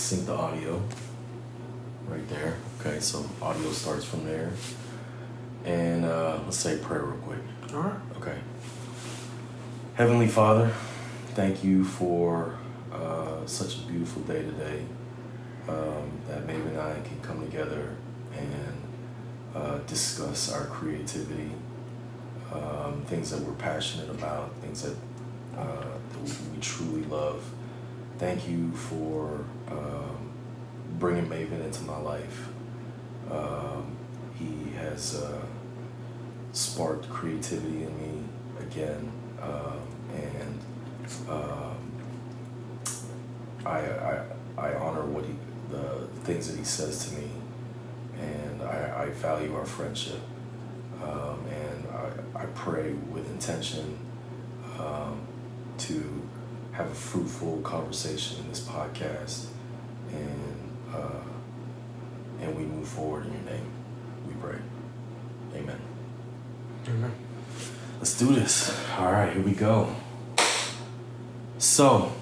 sync the audio right there. Okay, so audio starts from there. And let's say a prayer real quick. All right. Okay. Heavenly Father, thank you for such a beautiful day today. That Maven and I can come together and discuss our creativity, things that we're passionate about, things that we truly love. Thank you for bringing Maven into my life. He has sparked creativity in me again, and I honor the things that he says to me, and I value our friendship, and I pray with intention to have a fruitful conversation in this podcast, and we move forward in your name. We pray. Amen. Amen. Let's do this. All right, here we go. So,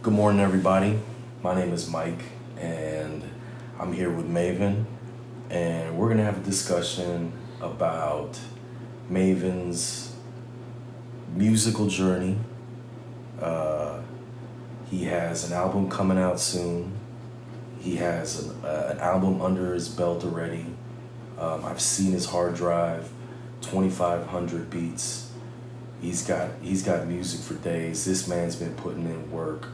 good morning, everybody. My name is Mike, and I'm here with Maven, and we're gonna have a discussion about Maven's musical journey. He has an album coming out soon. He has an album under his belt already. I've seen his hard drive, 2,500 beats. He's got music for days. This man's been putting in work.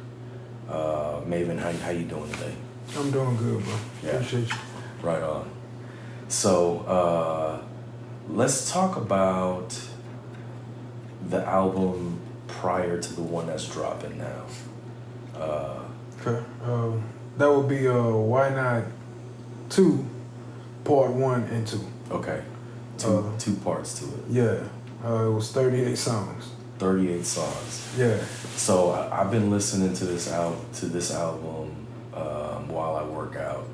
Maven, how you doing today? I'm doing good, bro. Yeah. Appreciate you. Right on. So let's talk about the album prior to the one that's dropping now. Okay. That would be Why Not 2, Part 1 and 2. Okay. Two parts to it. Yeah. It was 38 songs. 38 songs. Yeah. So I've been listening to this album while I work out.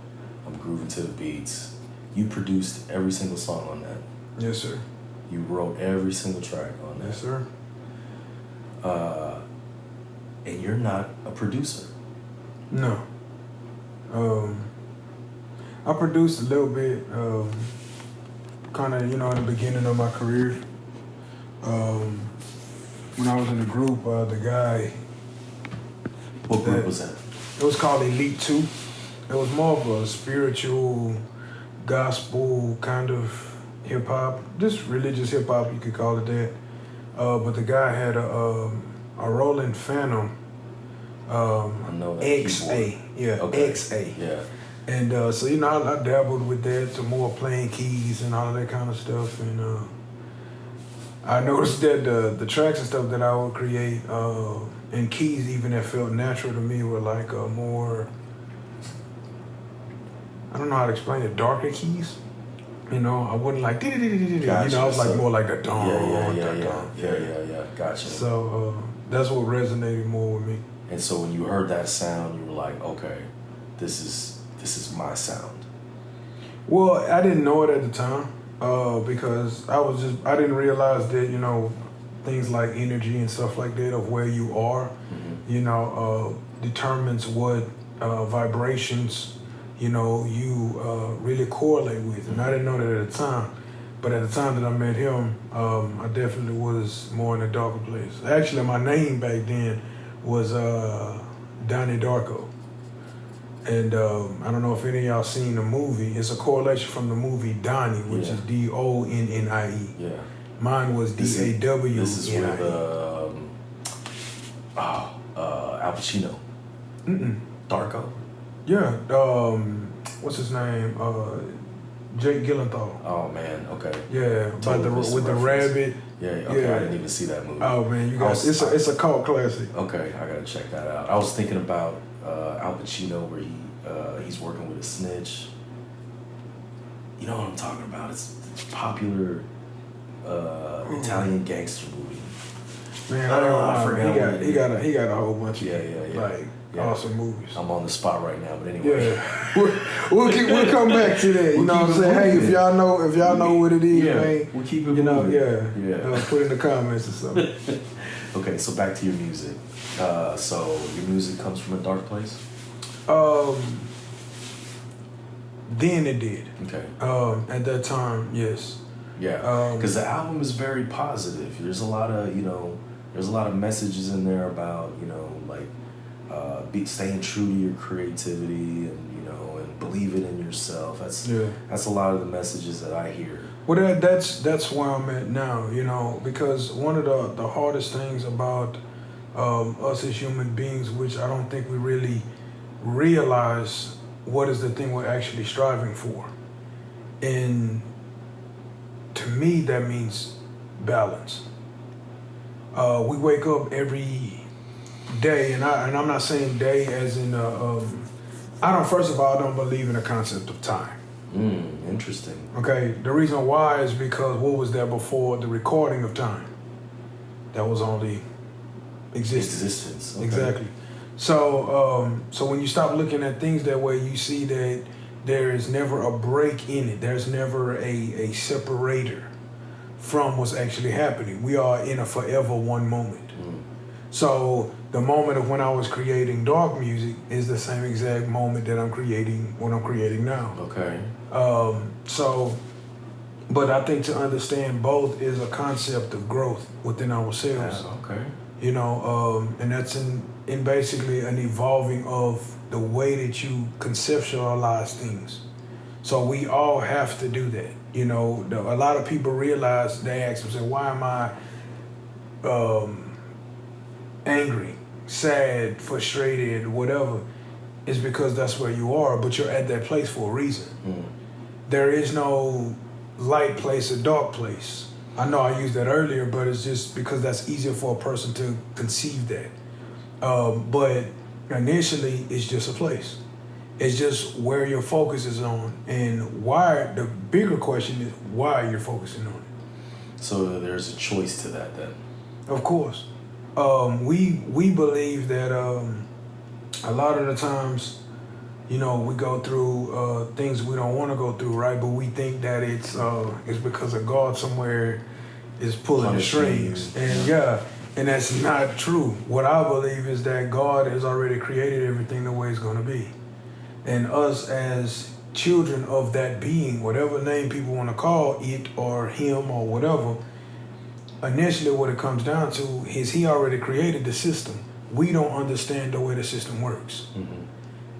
I'm grooving to the beats. You produced every single song on that. Yes, sir. You wrote every single track on that. Yes, sir. And you're not a producer. No. I produced a little bit, kind of, in the beginning of my career. When I was in the group, the guy... What group was that? It was called Elite 2. It was more of a spiritual, gospel kind of hip-hop. Just religious hip-hop, you could call it that. But the guy had a Roland Phantom I know that XA. keyboard. Yeah, Okay. XA. Yeah. And so, I dabbled with that to more playing keys and all of that kind of stuff. And I noticed that the tracks and stuff that I would create and keys even that felt natural to me were like more, I don't know how to explain it, darker keys. I wouldn't like, Gotcha. I was like more like the dawn. Yeah. Gotcha. So that's what resonated more with me. And so when you heard that sound, you were like, okay, this is my sound. Well, I didn't know it at the time because I didn't realize that, things like energy and stuff like that of where you are, determines what vibrations, you really correlate with. And I didn't know that at the time. But at the time that I met him, I definitely was more in a darker place. Actually, my name back then was Donnie Darko. And I don't know if any of y'all seen the movie. It's a correlation from the movie Donnie, which is D-O-N-N-I-E. Yeah. Mine was D-A-W-N-I-E. This is with Al Pacino. Darko? Yeah. What's his name? Jake Gyllenhaal. Oh man, okay. Yeah, Totally with the rabbit. Yeah, okay, Yeah. I didn't even see that movie. Oh man, it's a cult classic. Okay, I gotta check that out. I was thinking about Al Pacino where he's working with a snitch. You know what I'm talking about? It's popular Italian gangster movie. Man, I forgot. He got a whole bunch of awesome movies. I'm on the spot right now, but anyway. Yeah, we'll come back to that. You know what I'm saying? Hey, if y'all know what it is, man, we'll keep it moving. Put in the comments or something. Okay, so back to your music. So your music comes from a dark place? Then it did. Okay. At that time, yes. Yeah. Because the album is very positive. There's a lot of messages in there about like staying true to your creativity and and believing in yourself. That's a lot of the messages that I hear. Well, that's where I'm at now. Because one of the hardest things about us as human beings, which I don't think we really realize, what is the thing we're actually striving for. And to me, that means balance. We wake up every day, and I'm not saying day as in first of all, I don't believe in the concept of time. Interesting. Okay, the reason why is because what was there before the recording of time? That was only existence. Okay. Exactly. So when you stop looking at things that way, you see that there is never a break in it. There's never a separator from what's actually happening. We are in a forever one moment. So the moment of when I was creating dark music is the same exact moment that I'm creating when I'm creating now. Okay. But I think to understand both is a concept of growth within ourselves. Yeah, okay. And that's in basically an evolving of the way that you conceptualize things. So we all have to do that. A lot of people realize, they ask themselves, why am I angry, sad, frustrated, whatever? It's because that's where you are, but you're at that place for a reason. There is no light place or dark place. I know I used that earlier, but it's just because that's easier for a person to conceive that. But initially, it's just a place. It's just where your focus is on, and why. The bigger question is why you're focusing on it. So there's a choice to that then. Of course. We believe that a lot of the times, we go through things we don't want to go through, right? But we think that it's because of God somewhere is pulling the strings, and and that's not true. What I believe is that God has already created everything the way it's going to be, and us as children of that being, whatever name people want to call it or him or whatever. Initially, what it comes down to is he already created the system. We don't understand the way the system works.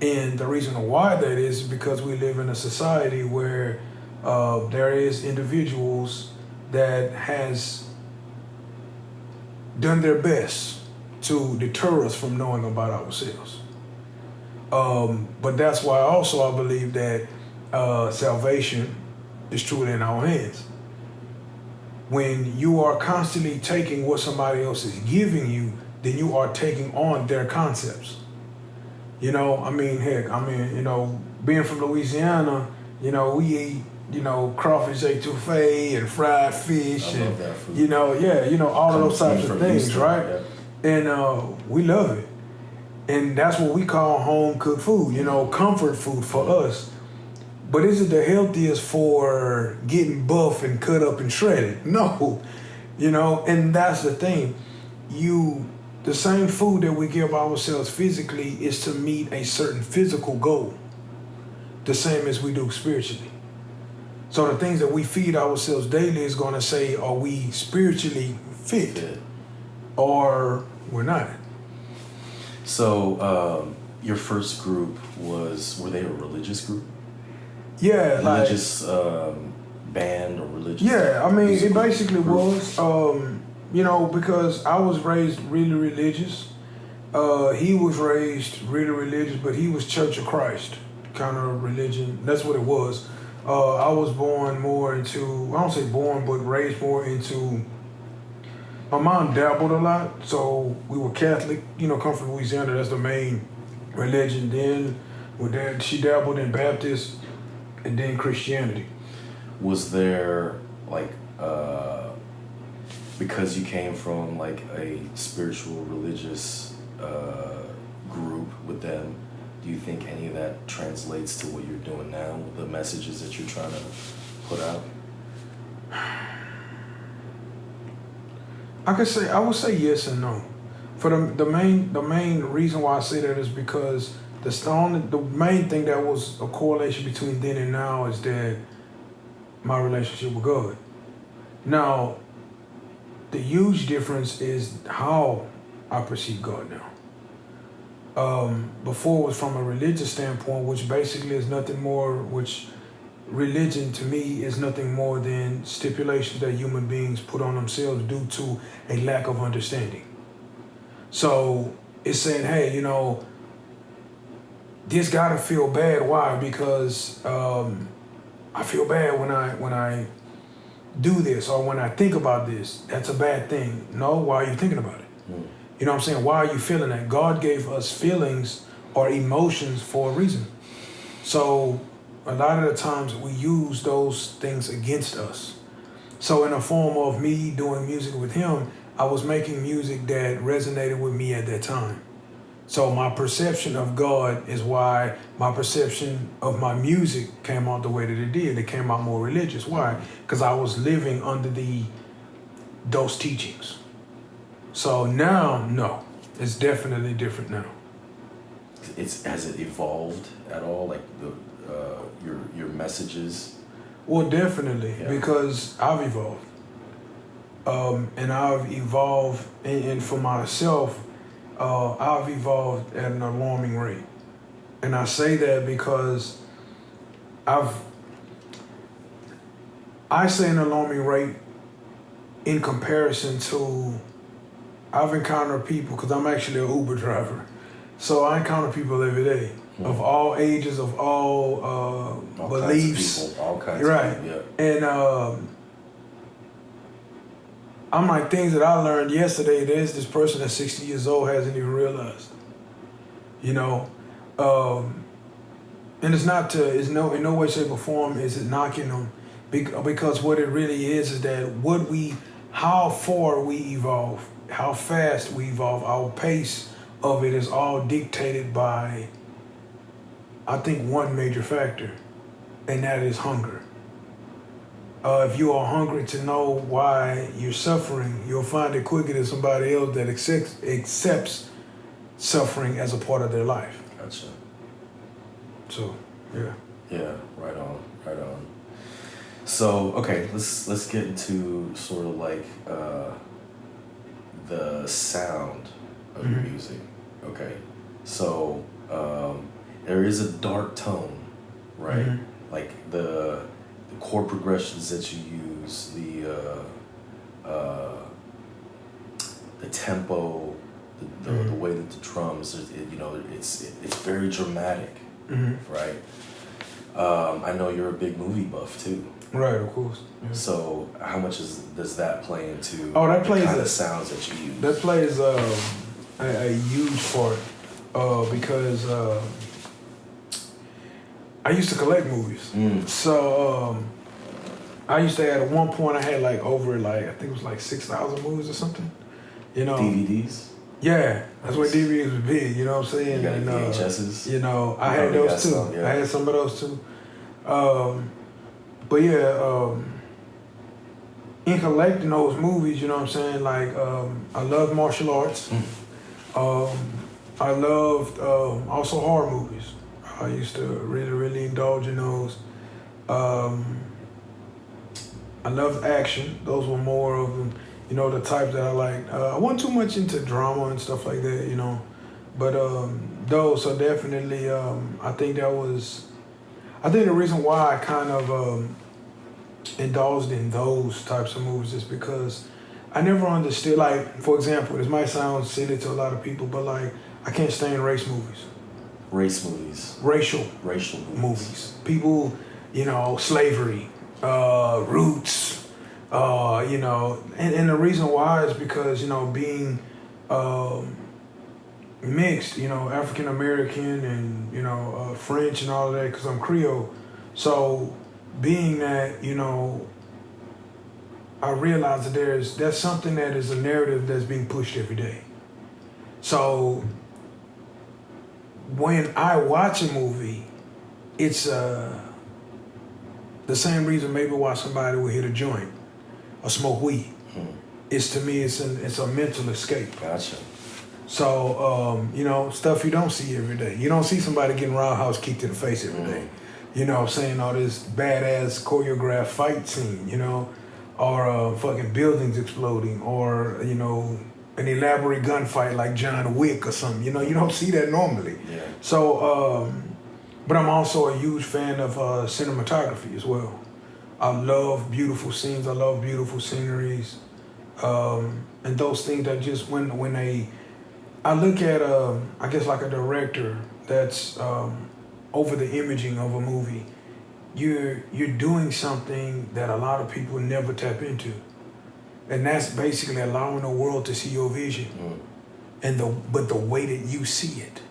And the reason why that is because we live in a society where there is individuals that has done their best to deter us from knowing about ourselves. But that's why also I believe that salvation is truly in our hands. When you are constantly taking what somebody else is giving you, then you are taking on their concepts. Being from Louisiana, we eat, crawfish etouffee and fried fish, I love that food. All of those types of things, Houston, right? Yeah. And we love it. And that's what we call home cooked food, comfort food for us. But is it the healthiest for getting buff and cut up and shredded? No. And that's the thing. The same food that we give ourselves physically is to meet a certain physical goal. The same as we do spiritually. So the things that we feed ourselves daily is going to say, are we spiritually fit? Or we're not. So your first group were they a religious group? Yeah, religious band or religious? Yeah, it basically was, because I was raised really religious. He was raised really religious, but he was Church of Christ kind of religion. That's what it was. I was born more into, I don't say born, but raised more into, my mom dabbled a lot, so we were Catholic, come from Louisiana, that's the main religion. Then with that, she dabbled in Baptist, and then Christianity. Was there because you came from a spiritual religious group with them, do you think any of that translates to what you're doing now, the messages that you're trying to put out? I would say yes and no. For the main reason why I say that is because The main thing that was a correlation between then and now is that my relationship with God. Now, the huge difference is how I perceive God now. Before it was from a religious standpoint, which basically is nothing more, which religion to me is nothing more than stipulations that human beings put on themselves due to a lack of understanding. So it's saying, hey, this gotta feel bad. Why? Because I feel bad when I do this or when I think about this. That's a bad thing. No, why are you thinking about it? Mm. You know what I'm saying? Why are you feeling that? God gave us feelings or emotions for a reason. So a lot of the times we use those things against us. So in a form of me doing music with him, I was making music that resonated with me at that time. So my perception of God is why my perception of my music came out the way that it did. It came out more religious. Why? Because I was living under those teachings. So now, no, it's definitely different now. Has it evolved at all? Like your messages? Well, definitely, because I've evolved. And I've evolved, and for myself, I've evolved at an alarming rate. And I say that because I say an alarming rate in comparison to, I've encountered people, because I'm actually an Uber driver. So I encounter people every day, of all ages, of all beliefs. Kinds of people, all kinds right. of people, yeah. And I'm like, things that I learned yesterday, there's this person that's 60 years old hasn't even realized. And it's not in no way, shape, or form is it knocking them, because what it really is that how far we evolve, how fast we evolve, our pace of it is all dictated by, I think, one major factor, and that is hunger. If you are hungry to know why you're suffering, you'll find it quicker than somebody else that accepts suffering as a part of their life. Gotcha. So, yeah. Yeah, right on. So, okay, let's get into sort of like the sound of your music. Okay, so there is a dark tone, right? Mm-hmm. Like the chord progressions that you use, the tempo, the way that the drums, it's very dramatic, right? I know you're a big movie buff too. Right, of course. Yeah. So how much does that play into that plays the kind of sounds that you use? That plays a huge part because I used to collect movies. So I used to, at one point, I had I think it was 6,000 movies or something. DVDs? Yeah, that's when DVDs was big, you know what I'm saying? You got VHSs? I had those too. Some, yeah. I had some of those too. But yeah, in collecting those movies, you know what I'm saying? I love martial arts. I loved also horror movies. I used to really, really indulge in those. I loved action. Those were more of them, the types that I liked. I wasn't too much into drama and stuff like that, But those, so definitely, I think the reason why I kind of indulged in those types of movies is because I never understood, for example, this might sound silly to a lot of people, but I can't stand race movies. Race movies. Racial movies. People, slavery, roots, and the reason why is because, being mixed, African American and, French and all of that, because I'm Creole. So being that, I realize that that's something that is a narrative that's being pushed every day. So when I watch a movie, it's the same reason maybe why somebody would hit a joint or smoke weed. It's, to me, it's a mental escape. Gotcha. So, you know, stuff you don't see every day. You don't see somebody getting roundhouse kicked in the face every day. You know what I'm saying? All this badass choreographed fight scene, you know, or fucking buildings exploding, or, you know, an elaborate gunfight like John Wick or something. You know, you don't see that normally. Yeah. So, but I'm also a huge fan of cinematography as well. I love beautiful scenes. I love beautiful sceneries. And those things that just, when I look at, I guess like a director that's over the imaging of a movie, you're doing something that a lot of people never tap into. And that's basically allowing the world to see your vision. But the way that you see it.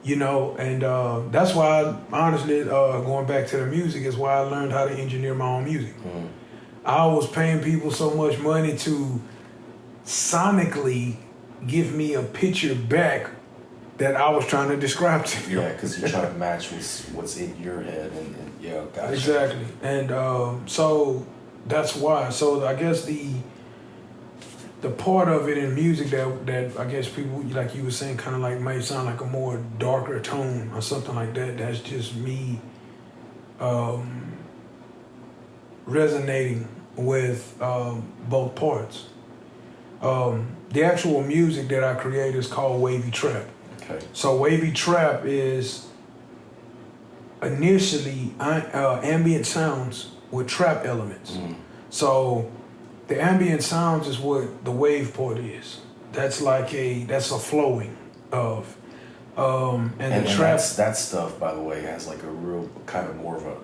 You know, and that's why honestly, going back to the music, is why I learned how to engineer my own music. I was paying people so much money to sonically give me a picture back that I was trying to describe to you. Yeah, because you're trying to match what's in your head, and yeah, gotcha. Exactly, and so that's why. So I guess the part of it in music that I guess people, like you were saying, kind of like might sound like a more darker tone or something like that. That's just me resonating with both parts. The actual music that I create is called wavy trap. Okay. So wavy trap is initially ambient sounds with trap elements. So the ambient sounds is what the wave part is. That's a flowing of, and the trap. That stuff, by the way, has like a real kind of more of a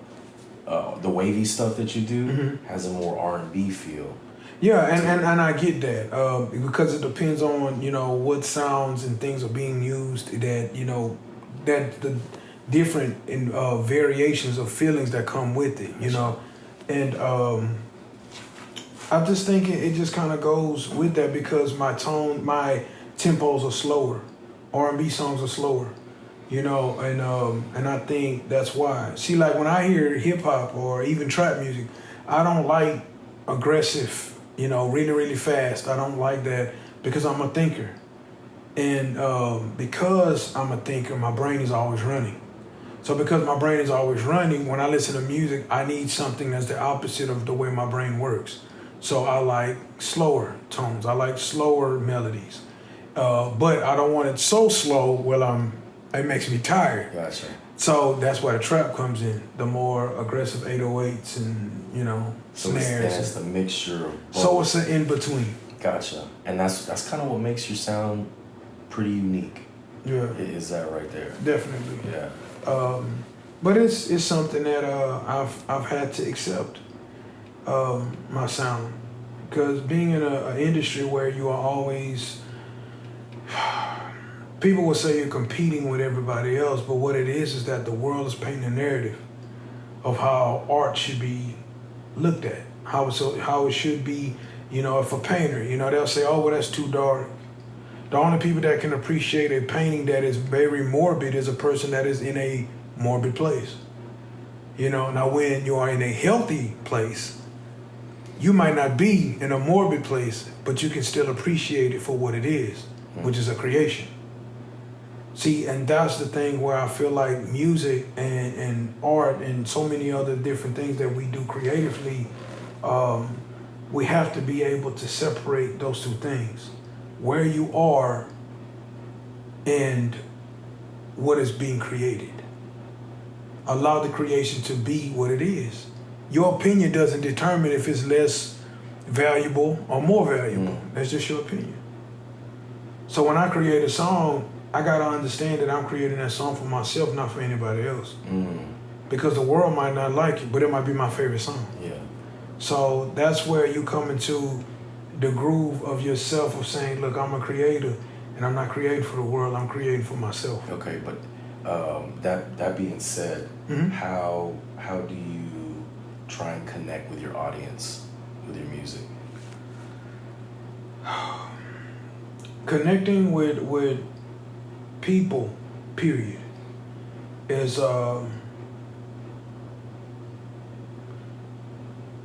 the wavy stuff that you do has a more R&B feel. Yeah, and I get that because it depends on, you know, what sounds and things are being used, that, you know, that the different variations of feelings that come with it, you know, and I'm just thinking it just kind of goes with that because my tempos are slower, R&B songs are slower, you know, and I think that's why. See, like when I hear hip hop or even trap music, I don't like aggressive, you know, really, really fast. I don't like that because I'm a thinker. And because I'm a thinker, my brain is always running. So because my brain is always running, when I listen to music, I need something that's the opposite of the way my brain works. So I like slower tones. I like slower melodies. But I don't want it so slow it makes me tired. Gotcha. So that's where the trap comes in. The more aggressive 808s and, you know, snares. It's the mixture of both. So it's an in-between. Gotcha. And that's kind of what makes you sound pretty unique. Yeah. Is that right there? Definitely. Yeah. But it's something that I've had to accept, my sound. Because being in an industry where you are always, people will say you're competing with everybody else, but what it is that the world is painting a narrative of how art should be looked at, how it should be. You know, if a painter, you know, they'll say, oh, well, that's too dark. The only people that can appreciate a painting that is very morbid is a person that is in a morbid place. You know, now when you are in a healthy place, you might not be in a morbid place, but you can still appreciate it for what it is, which is a creation. See, and that's the thing where I feel like music and art and so many other different things that we do creatively, we have to be able to separate those two things. Where you are and what is being created. Allow the creation to be what it is. Your opinion doesn't determine if it's less valuable or more valuable. That's just your opinion. So when I create a song, I gotta understand that I'm creating that song for myself, not for anybody else. Because the world might not like it, but it might be my favorite song. Yeah. So that's where you come into the groove of yourself of saying, look, I'm a creator and I'm not creating for the world, I'm creating for myself. Okay, but that being said, how do you try and connect with your audience with your music? Connecting with people, period, is a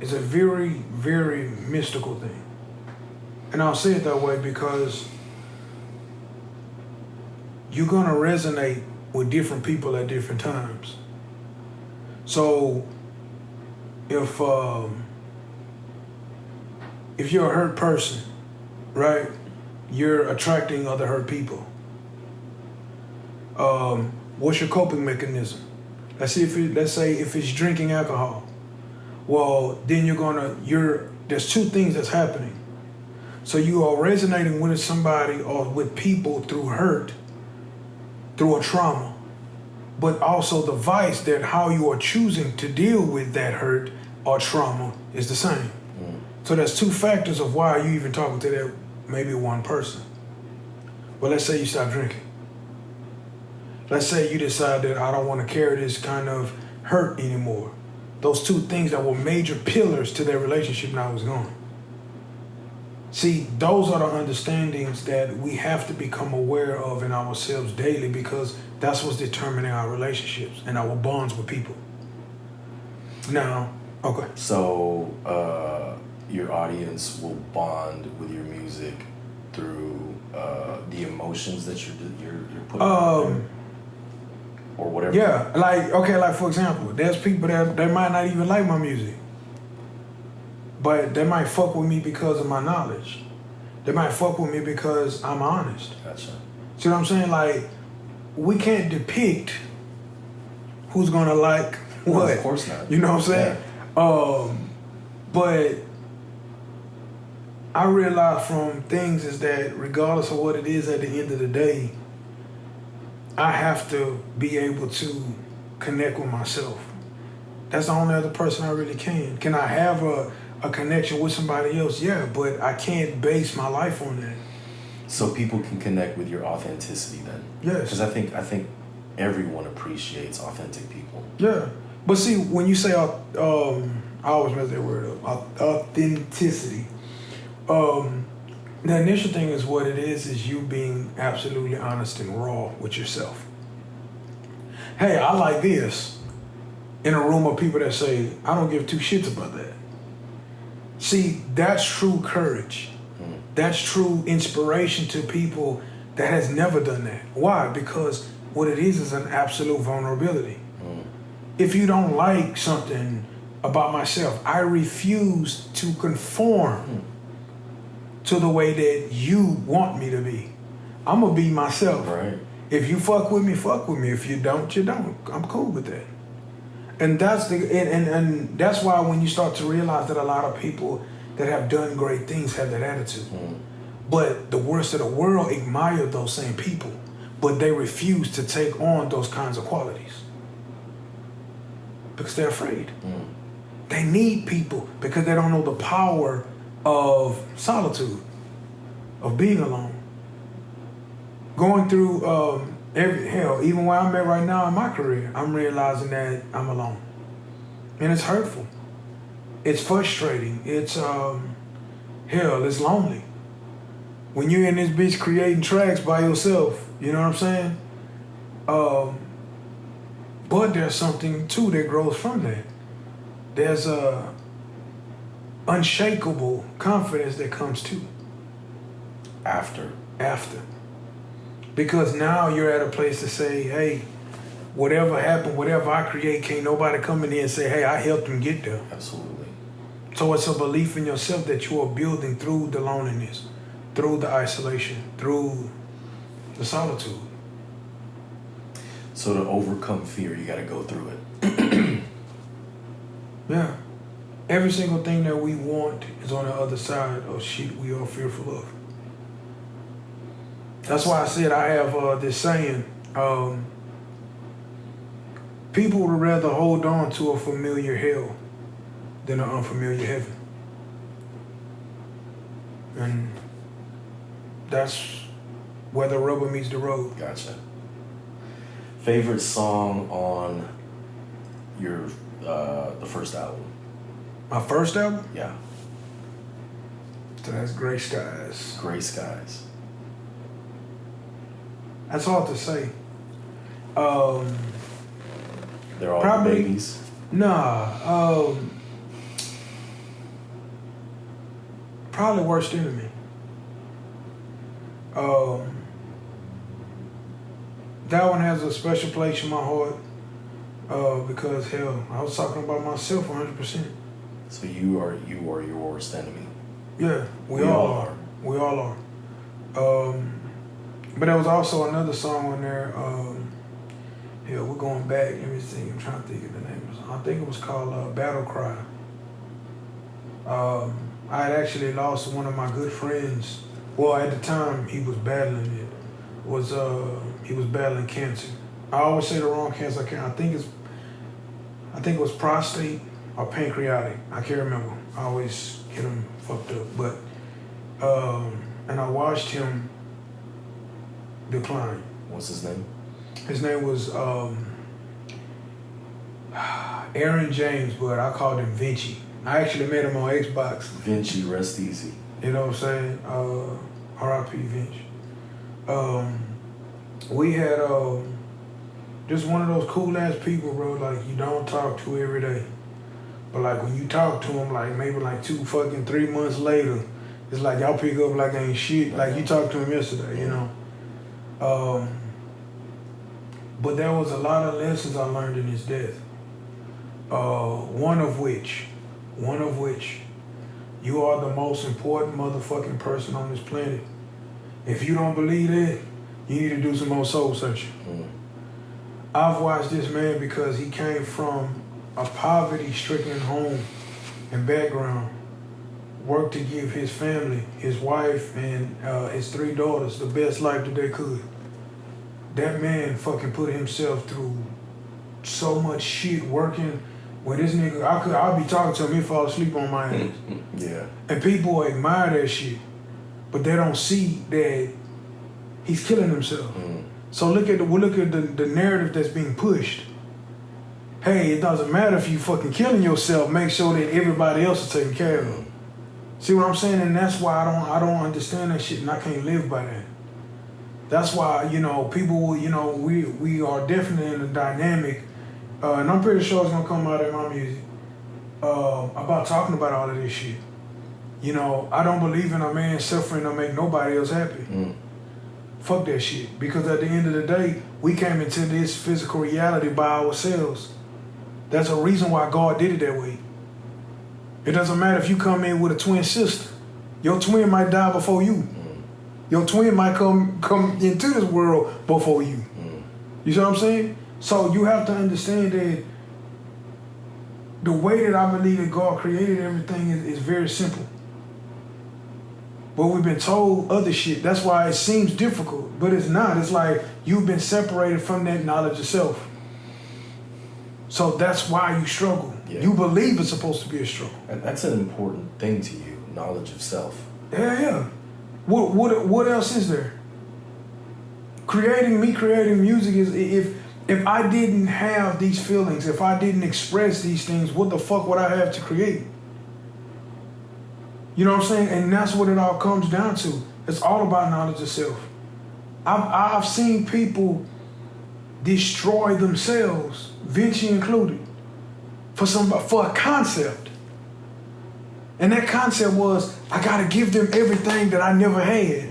very, very mystical thing. And I'll say it that way because you're gonna resonate with different people at different times. So if you're a hurt person, right, you're attracting other hurt people. What's your coping mechanism? Let's say if it's drinking alcohol. Well, then there's two things that's happening. So you are resonating with somebody or with people through hurt, through a trauma, but also the vice that how you are choosing to deal with that hurt or trauma is the same. So there's two factors of why you even talking to that maybe one person. Well, let's say you stop drinking. Let's say you decide that I don't want to carry this kind of hurt anymore. Those two things that were major pillars to their relationship now is gone. See, those are the understandings that we have to become aware of in ourselves daily, because that's what's determining our relationships and our bonds with people. Now, okay. So your audience will bond with your music through the emotions that you're putting out there, or whatever. Yeah, like for example, there's people that they might not even like my music, but they might fuck with me because of my knowledge. They might fuck with me because I'm honest. Gotcha. See what I'm saying? Like, we can't depict who's gonna like what. No, of course not. You know what I'm saying? Yeah. But I realize from things is that regardless of what it is at the end of the day, I have to be able to connect with myself. That's the only other person I really can. Can I have a connection with somebody else? Yeah, but I can't base my life on that. So people can connect with your authenticity then? Yes. Because I think everyone appreciates authentic people. Yeah. But see, when you say, I always mess that word up, authenticity. The initial thing is what it is you being absolutely honest and raw with yourself. Hey, I like this. In a room of people that say, I don't give two shits about that. See, that's true courage. That's true inspiration to people that has never done that. Why? Because what it is an absolute vulnerability. If you don't like something about myself, I refuse to conform to the way that you want me to be. I'm gonna be myself. Right. If you fuck with me, fuck with me. If you don't, you don't. I'm cool with that. And that's and that's why when you start to realize that a lot of people that have done great things have that attitude. But the worst of the world admire those same people, but they refuse to take on those kinds of qualities because they're afraid. They need people because they don't know the power of solitude, of being alone. Going through even where I'm at right now in my career, I'm realizing that I'm alone. And it's hurtful. It's frustrating. It's it's lonely. When you're in this bitch creating tracks by yourself, you know what I'm saying? But there's something too that grows from that. There's a unshakable confidence that comes too. After. Because now you're at a place to say, hey, whatever happened, whatever I create, can't nobody come in here and say, hey, I helped them get there. Absolutely. So it's a belief in yourself that you are building through the loneliness, through the isolation, through the solitude. So to overcome fear, you got to go through it. Yeah. Every single thing that we want is on the other side of shit we are fearful of. That's why I said I have this saying, people would rather hold on to a familiar hell than an unfamiliar heaven. And that's where the rubber meets the road. Gotcha. Favorite song on your the first album? My first album? Yeah. So that's Gray Skies. Gray Skies. That's hard to say. They're all probably, babies? Nah. Probably Worst Enemy. That one has a special place in my heart because hell, I was talking about myself 100%. So you are your worst enemy. Yeah, we all are. We all are. But there was also another song on there. We're going back. Let me see. I'm trying to think of the name of the song. I think it was called Battle Cry. I had actually lost one of my good friends. Well, at the time, he was battling it. He was battling cancer. I always say the wrong cancer. I think it was prostate or pancreatic. I can't remember. I always get them fucked up. But and I watched him decline. What's his name? His name was Aaron James, but I called him Vinci. I actually met him on Xbox. Vinci, rest easy. You know what I'm saying? R.I.P. Vinci. We had just one of those cool ass people, bro, like you don't talk to every day. But like when you talk to him, like maybe like 3 months later, it's like y'all pick up like ain't shit. Like you talked to him yesterday, you know. But there was a lot of lessons I learned in his death. One of which, you are the most important motherfucking person on this planet. If you don't believe that, you need to do some more soul searching. I've watched this man because he came from a poverty-stricken home and background, worked to give his family, his wife, and his 3 daughters the best life that they could. That man fucking put himself through so much shit working. When this nigga, I'll be talking to him, he'll fall asleep on my ass. Yeah. And people admire that shit, but they don't see that he's killing himself. So look at the narrative that's being pushed. Hey, it doesn't matter if you fucking killing yourself. Make sure that everybody else is taken care of. See what I'm saying? And that's why I don't understand that shit, and I can't live by that. That's why people. We are definitely in a dynamic, and I'm pretty sure it's gonna come out in my music about talking about all of this shit. I don't believe in a man suffering to make nobody else happy. Fuck that shit. Because at the end of the day, we came into this physical reality by ourselves. That's a reason why God did it that way. It doesn't matter if you come in with a twin sister. Your twin might die before you. Your twin might come into this world before you. You see what I'm saying? So you have to understand that the way that I believe that God created everything is very simple. But we've been told other shit. That's why it seems difficult, but it's not. It's like you've been separated from that knowledge of self. So that's why you struggle. Yeah. You believe it's supposed to be a struggle. And that's an important thing to you, knowledge of self. Yeah. What else is there? Creating music is if I didn't have these feelings, if I didn't express these things, what the fuck would I have to create? You know what I'm saying? And that's what it all comes down to. It's all about knowledge of self. I've seen people destroy themselves, Vinci included, for a concept. And that concept was, I gotta give them everything that I never had.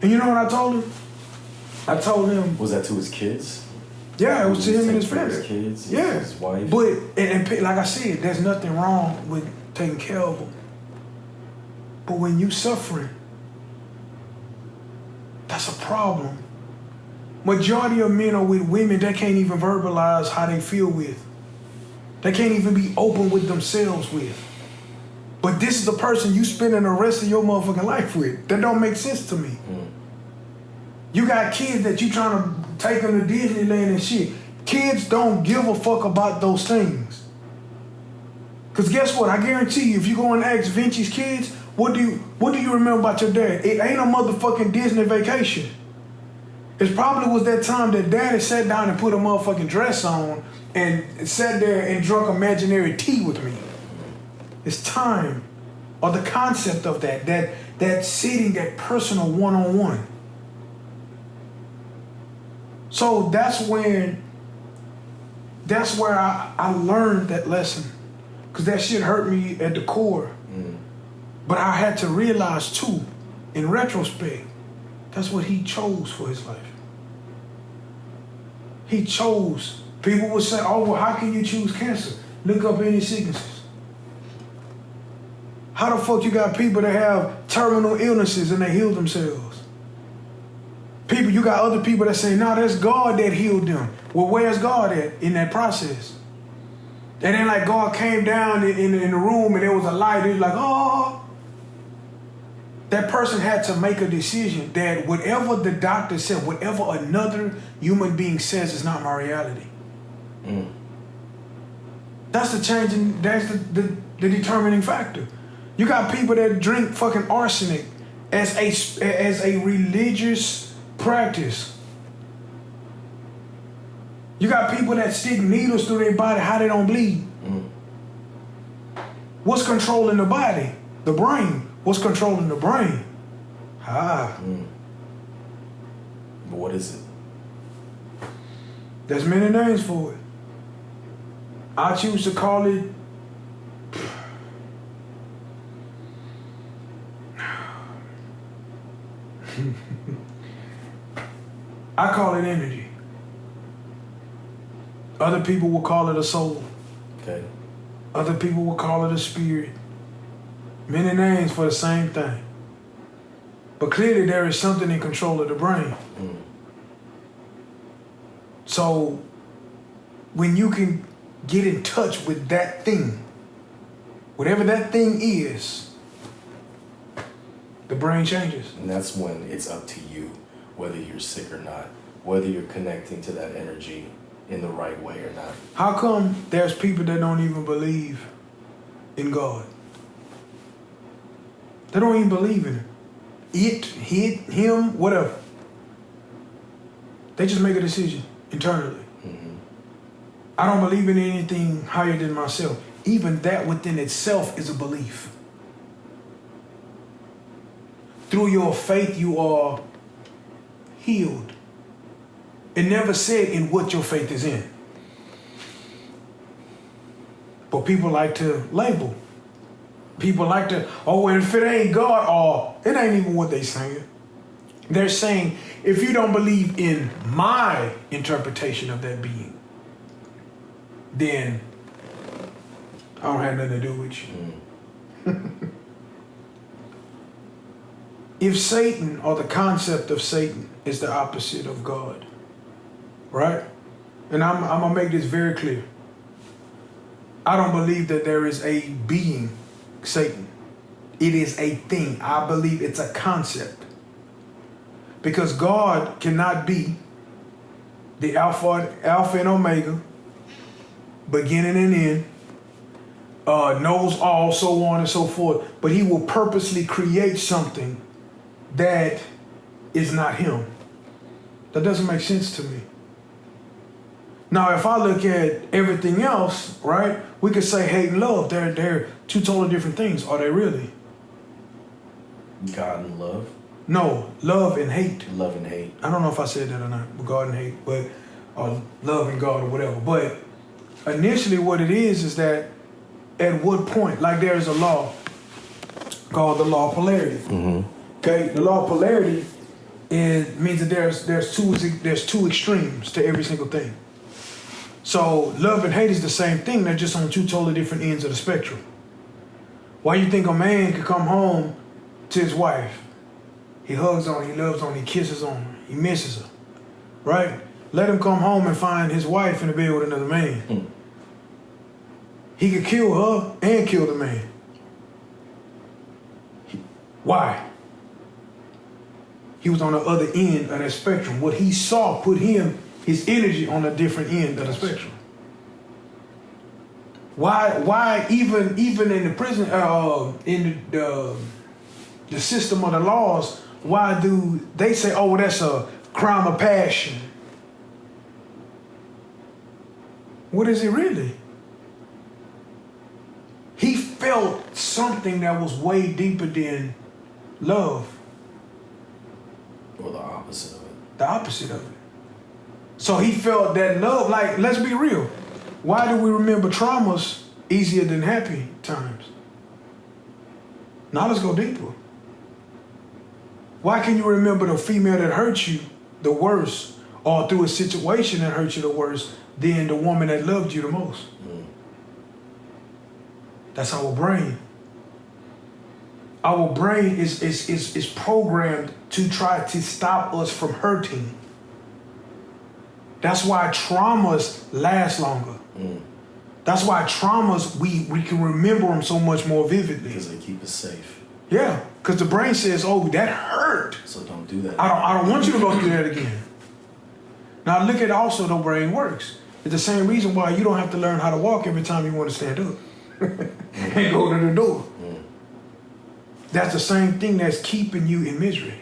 And you know what I told him? I told him. Was that to his kids? Yeah, it was to him and his family. His kids, yeah. His wife. But and like I said, there's nothing wrong with taking care of them. But when you suffering, that's a problem. Majority of men are with women that can't even verbalize how they feel with. They can't even be open with themselves with. But this is the person you spending the rest of your motherfucking life with. That don't make sense to me. You got kids that you trying to take them to Disneyland and shit. Kids don't give a fuck about those things. Because guess what? I guarantee you, if you go and ask Vinci's kids, what do you remember about your dad? It ain't a motherfucking Disney vacation. It probably was that time that daddy sat down and put a motherfucking dress on and sat there and drunk imaginary tea with me. It's time, or the concept of that sitting, that personal one-on-one. So that's where I learned that lesson, because that shit hurt me at the core. But I had to realize too, in retrospect, that's what he chose for his life. He chose. People would say, oh, well, how can you choose cancer? Look up any sicknesses. How the fuck you got people that have terminal illnesses and they heal themselves? People, you got other people that say, no, that's God that healed them. Well, where's God at in that process? And then like God came down in the room and there was a light. It was like, oh. That person had to make a decision that whatever the doctor said, whatever another human being says is not my reality. Mm. That's the changing, that's the determining factor. You got people that drink fucking arsenic as a religious practice. You got people that stick needles through their body, how they don't bleed. Mm. What's controlling the body? The brain. What's controlling the brain? Mm. But what is it? There's many names for it. I choose to call it I call it energy. Other people will call it a soul. Okay. Other people will call it a spirit. Many names for the same thing. But clearly there is something in control of the brain. Mm. So when you can get in touch with that thing, whatever that thing is, the brain changes. And that's when it's up to you, whether you're sick or not, whether you're connecting to that energy in the right way or not. How come there's people that don't even believe in God? They don't even believe in it, him, whatever. They just make a decision internally. Mm-hmm. I don't believe in anything higher than myself. Even that within itself is a belief. Through your faith, you are healed. It never said in what your faith is in. But people like to label. People like to, oh, if it ain't God, oh, it ain't even what they saying. They're saying, if you don't believe in my interpretation of that being, then I don't have nothing to do with you. If Satan, or the concept of Satan, is the opposite of God, right? And I'm going to make this very clear. I don't believe that there is a being, Satan. It is a thing. I believe it's a concept. Because God cannot be the Alpha and Omega, beginning and end, knows all, so on and so forth. But he will purposely create something that is not him. That doesn't make sense to me. Now, if I look at everything else, right, we could say hate and love. They're two totally different things. Are they really? God and love? No, love and hate. Love and hate. I don't know if I said that or not, God and hate, but love and God or whatever. But initially what it is that at what point, like there's a law called the law of polarity. Mm-hmm. Okay, the law of polarity means that there's two extremes to every single thing. So love and hate is the same thing. They're just on two totally different ends of the spectrum. Why you think a man could come home to his wife? He hugs on her, he loves on her, he kisses on her, he misses her, right? Let him come home and find his wife in the bed with another man. Mm. He could kill her and kill the man. Why? He was on the other end of that spectrum. What he saw put his energy on a different end of the spectrum. Why even in the prison, in the system of the laws, why do they say, oh, that's a crime of passion? What is it really? He felt something that was way deeper than love. Or the opposite of it. The opposite of it. So he felt that love, like, let's be real. Why do we remember traumas easier than happy times? Now let's go deeper. Why can you remember the female that hurt you the worst or through a situation that hurt you the worst than the woman that loved you the most. That's our brain. Our brain is programmed to try to stop us from hurting. That's why traumas last longer. That's why traumas, we can remember them so much more vividly. Because they keep us safe. Yeah, because the brain says, oh, that hurt. So don't do that. I don't want you to go through that again. Now look at also the brain works. It's the same reason why you don't have to learn how to walk every time you want to stand up and go to the door. That's the same thing that's keeping you in misery.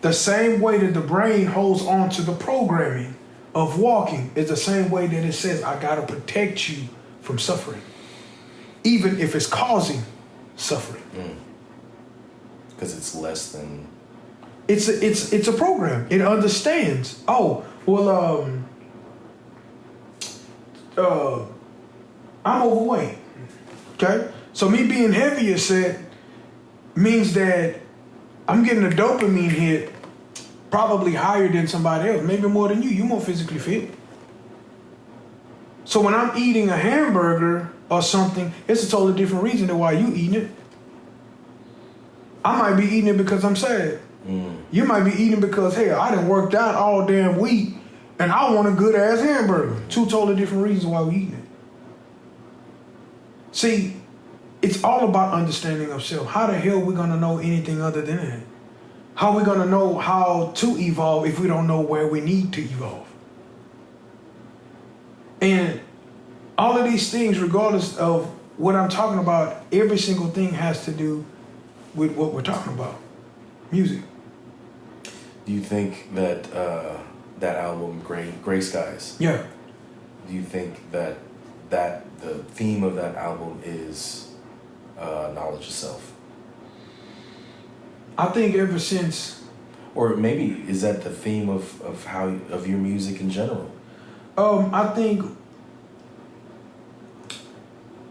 The same way that the brain holds on to the programming of walking is the same way that it says, I gotta protect you from suffering, even if it's causing suffering. Because it's less than. It's a program. It understands. Oh, well, I'm overweight. Okay, so me being heavier set means that I'm getting a dopamine hit probably higher than somebody else, maybe more than you. You're more physically fit. So when I'm eating a hamburger or something, it's a totally different reason than why you eating it. I might be eating it because I'm sad. You might be eating because, hey, I done worked out all damn week and I want a good ass hamburger. Two totally different reasons why we eating it. See, it's all about understanding of self. How the hell are we going to know anything other than that? How are we going to know how to evolve if we don't know where we need to evolve? And all of these things, regardless of what I'm talking about, every single thing has to do with what we're talking about. Music. Do you think that that album, Gray Skies? Yeah. Do you think that the theme of that album is knowledge of self? I think ever since, or maybe is that the theme of your music in general? I think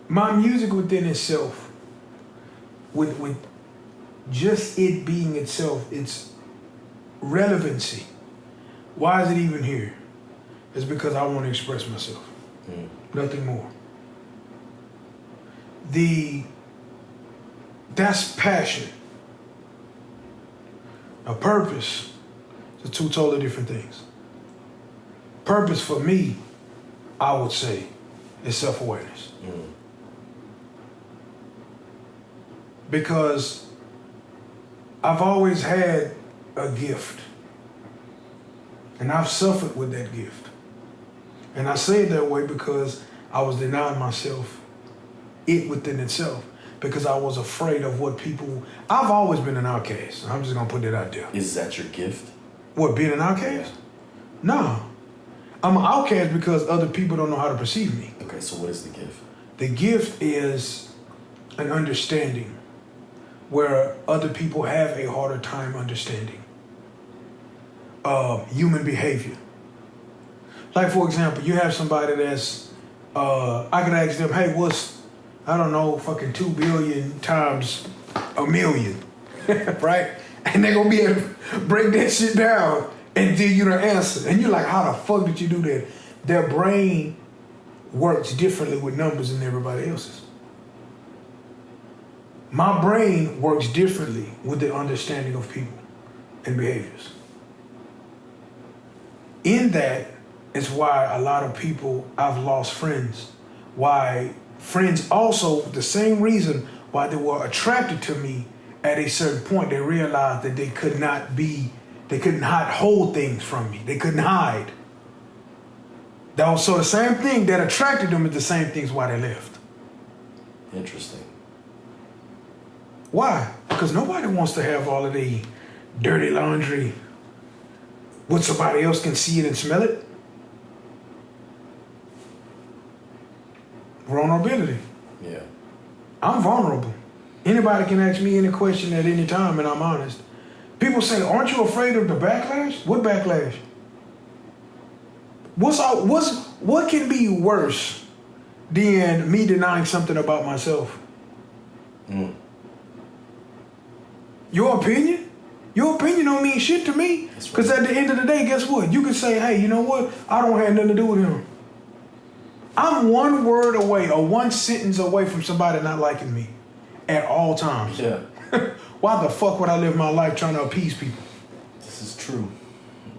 my music within itself, with just it being itself, its relevancy. Why is it even here? It's because I want to express myself. Nothing more. That's passion. A purpose are two totally different things. Purpose for me, I would say, is self-awareness. Because I've always had a gift. And I've suffered with that gift. And I say it that way because I was denying myself it within itself. Because I was afraid of what people... I've always been an outcast. I'm just going to put it out there. Is that your gift? What, being an outcast? Yeah. No. I'm an outcast because other people don't know how to perceive me. Okay, so what is the gift? The gift is an understanding where other people have a harder time understanding human behavior. Like, for example, you have somebody that's... I could ask them, hey, what's... I don't know, fucking 2 billion times a million, right? And they're gonna be able to break that shit down and give you the answer. And you're like, how the fuck did you do that? Their brain works differently with numbers than everybody else's. My brain works differently with the understanding of people and behaviors. In that is why a lot of people, I've lost friends. Why friends also, the same reason why they were attracted to me at a certain point, they realized that they couldn't hold things from me. They couldn't hide. So the same thing that attracted them is the same things why they left. Interesting. Why? Because nobody wants to have all of the dirty laundry when somebody else can see it and smell it. Vulnerability. Yeah. I'm vulnerable. Anybody can ask me any question at any time and I'm honest. People say, aren't you afraid of the backlash? What backlash? What can be worse than me denying something about myself? Your opinion? Your opinion don't mean shit to me. That's right. Because at the end of the day, guess what? You can say, hey, you know what? I don't have nothing to do with him. I'm one word away or one sentence away from somebody not liking me at all times. Yeah. Why the fuck would I live my life trying to appease people? This is true.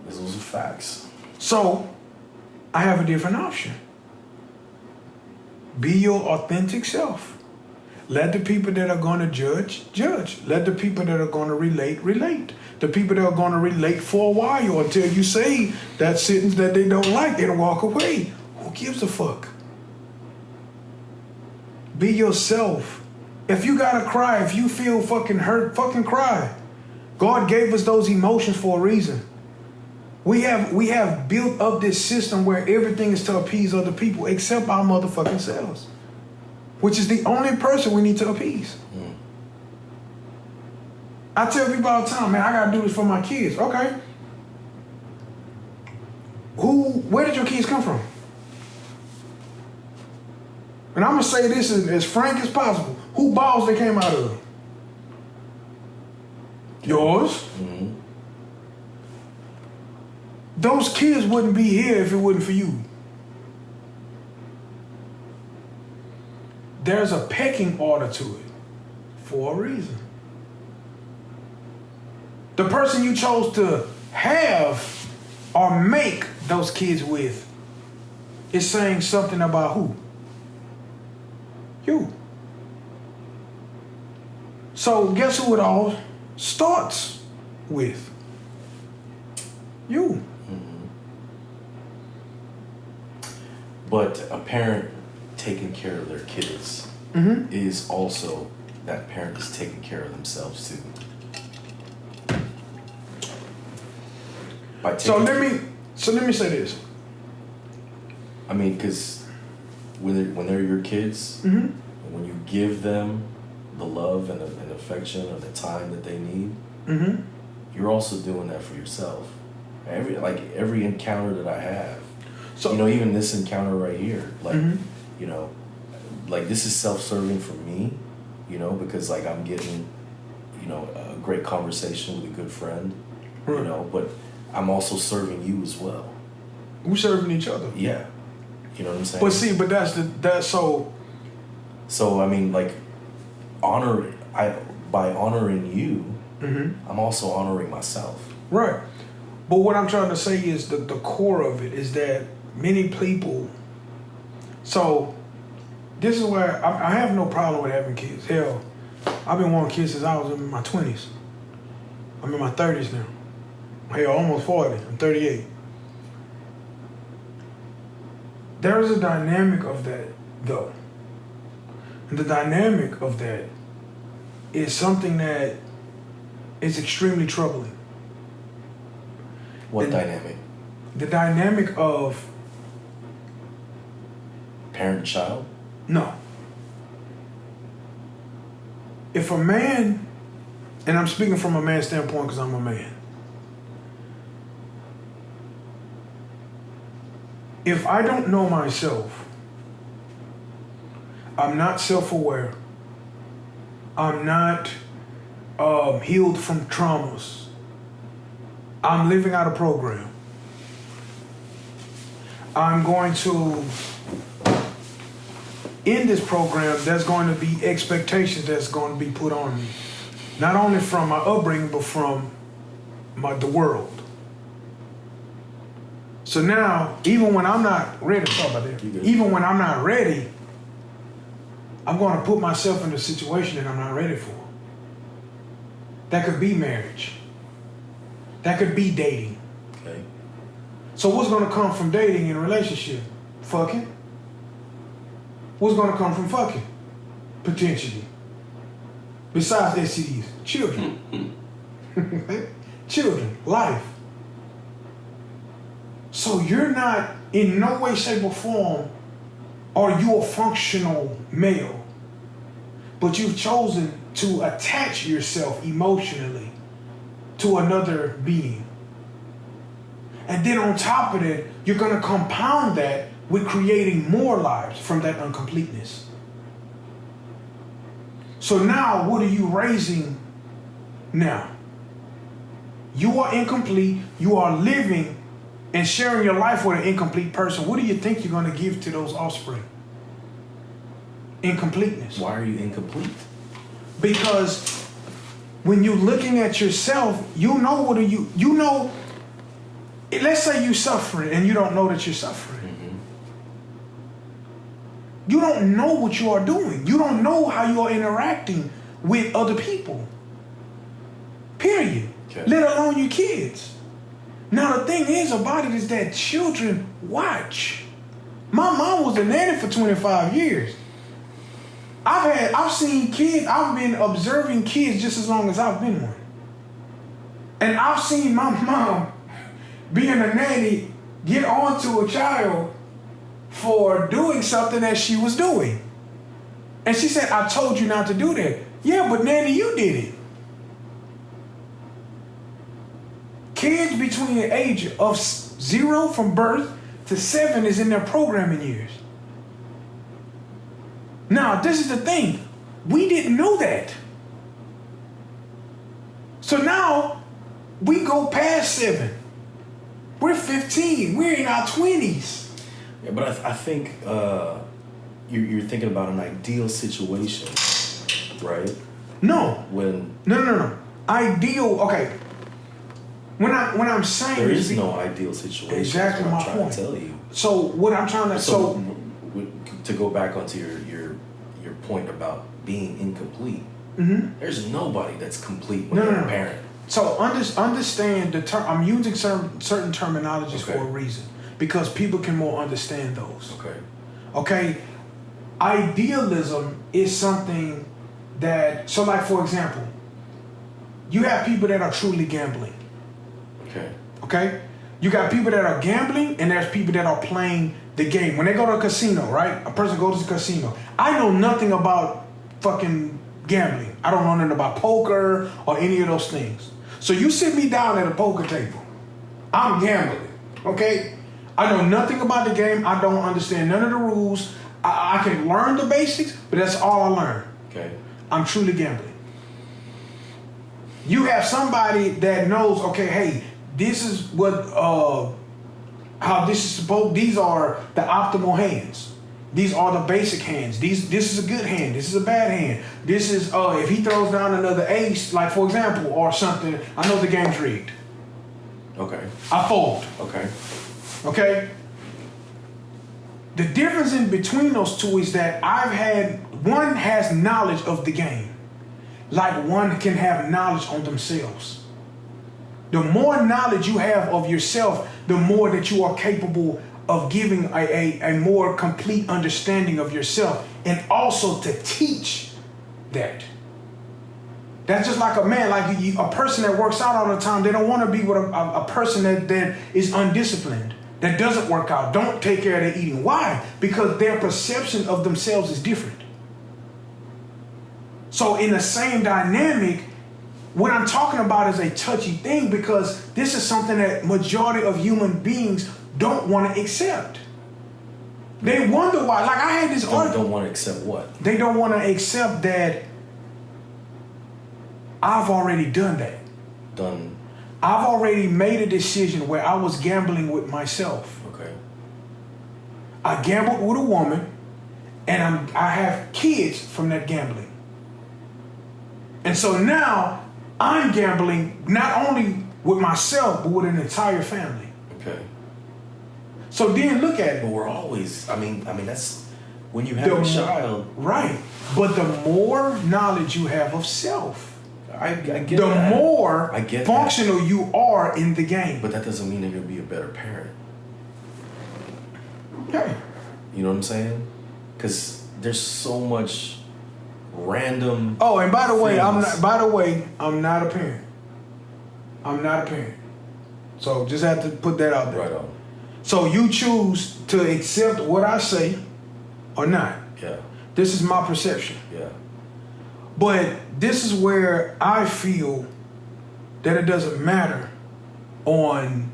Those are facts. So, I have a different option. Be your authentic self. Let the people that are going to judge, judge. Let the people that are going to relate, relate. The people that are going to relate for a while until you say that sentence that they don't like and walk away. Who gives a fuck? Be yourself. If you gotta cry, if you feel fucking hurt, fucking cry. God gave us those emotions for a reason. We have built up this system where everything is to appease other people except our motherfucking selves. Which is the only person we need to appease. I tell people all the time, man, I gotta do this for my kids. Okay. Where did your kids come from? And I'm gonna say this as frank as possible. Who balls they came out of? Yours. Mm-hmm. Those kids wouldn't be here if it wasn't for you. There's a pecking order to it for a reason. The person you chose to have or make those kids with is saying something about who? You. So guess who it all starts with? You. But a parent taking care of their kids is also that parent is taking care of themselves too. So let me say this. I mean, because when they're your kids, when you give them the love and the affection or the time that they need, you're also doing that for yourself. Every encounter that I have, so even this encounter right here, this is self-serving for me, because I'm getting, a great conversation with a good friend, but I'm also serving you as well. We're serving each other. Yeah. You know what I'm saying? But see, that's so. So I mean, by honoring you, I'm also honoring myself. Right. But what I'm trying to say is the core of it is that many people. So, this is where I have no problem with having kids. Hell, I've been wanting kids since I was in my 20s. I'm in my 30s now. Hell, almost 40. I'm 38. There is a dynamic of that, though. And the dynamic of that is something that is extremely troubling. What dynamic? The dynamic of parent-child? No. If a man, and I'm speaking from a man's standpoint because I'm a man. If I don't know myself, I'm not self-aware, I'm not healed from traumas, I'm living out a program, I'm going to, in this program, there's going to be expectations that's going to be put on me. Not only from my upbringing, but from the world. So now, even when I'm not ready, talk about that. Even when I'm not ready, I'm going to put myself in a situation that I'm not ready for. That could be marriage. That could be dating. Okay. So what's going to come from dating and relationship? Fucking. What's going to come from fucking? Potentially. Besides STDs, children. Children, life. So you're not in no way, shape, or form are you a functional male, but you've chosen to attach yourself emotionally to another being. And then on top of that, you're going to compound that with creating more lives from that uncompleteness. So now, what are you raising now? you are incomplete, you are living and sharing your life with an incomplete person, what do you think you're going to give to those offspring? Incompleteness. Why are you incomplete? Because when you're looking at yourself, you know let's say you're suffering and you don't know that you're suffering. Mm-hmm. You don't know what you are doing. You don't know how you are interacting with other people. Period. Okay. Let alone your kids. Now the thing is about it is that children watch. My mom was a nanny for 25 years. I've seen kids, I've been observing kids just as long as I've been one. And I've seen my mom, being a nanny, get onto a child for doing something that she was doing. And she said, I told you not to do that. Yeah, but nanny, you did it. Kids between the age of 0 from birth to 7 is in their programming years. Now, this is the thing. We didn't know that. So now, we go past 7. We're 15. We're in our 20s. Yeah, but I think you're thinking about an ideal situation, right? No. When No. Ideal, okay. When I'm saying there is no ideal situation. Exactly what my I'm trying point. to tell you. So what I'm trying to to go back onto your point about being incomplete. Mm-hmm. There's nobody that's complete when No. they're a parent. So understand the term. I'm using certain terminologies for a reason because people can more understand those. Okay. Idealism is something that. So, like for example, you have people that are truly gambling. Okay. You got people that are gambling, and there's people that are playing the game. When they go to a casino, right? A person goes to the casino. I know nothing about fucking gambling. I don't know nothing about poker or any of those things. So you sit me down at a poker table. I'm gambling, okay? I know nothing about the game. I don't understand none of the rules. I can learn the basics, but that's all I learn. Okay. I'm truly gambling. You have somebody that knows, okay, hey, this is what, how this is supposed, these are the optimal hands. These are the basic hands. This is a good hand. This is a bad hand. This is, if he throws down another ace, like for example, or something, I know the game's rigged. Okay. I fold. Okay. Okay? The difference in between those two is that one has knowledge of the game. Like one can have knowledge on themselves. The more knowledge you have of yourself, the more that you are capable of giving a more complete understanding of yourself, and also to teach that. That's just like a man, like a person that works out all the time. They don't want to be with a person that is undisciplined, that doesn't work out, don't take care of their eating. Why? Because their perception of themselves is different. So in the same dynamic, what I'm talking about is a touchy thing, because this is something that majority of human beings don't want to accept. They wonder why. Like I had this argument. Don't want to accept what? They don't want to accept that I've already done that. I've already made a decision where I was gambling with myself. Okay. I gambled with a woman, and I have kids from that gambling. And so now I'm gambling not only with myself, but with an entire family. Okay. So then look at it. But we're always, I mean that's when you have a child. Right. But the more knowledge you have of self, I get the that. more I get functional that. you are in the game. But that doesn't mean you're going to be a better parent. Okay. You know what I'm saying? Because there's so much random. Oh, and by the way, things. I'm not a parent. I'm not a parent. So just have to put that out there. Right on. So you choose to accept what I say or not. Yeah. This is my perception. Yeah. But this is where I feel that it doesn't matter on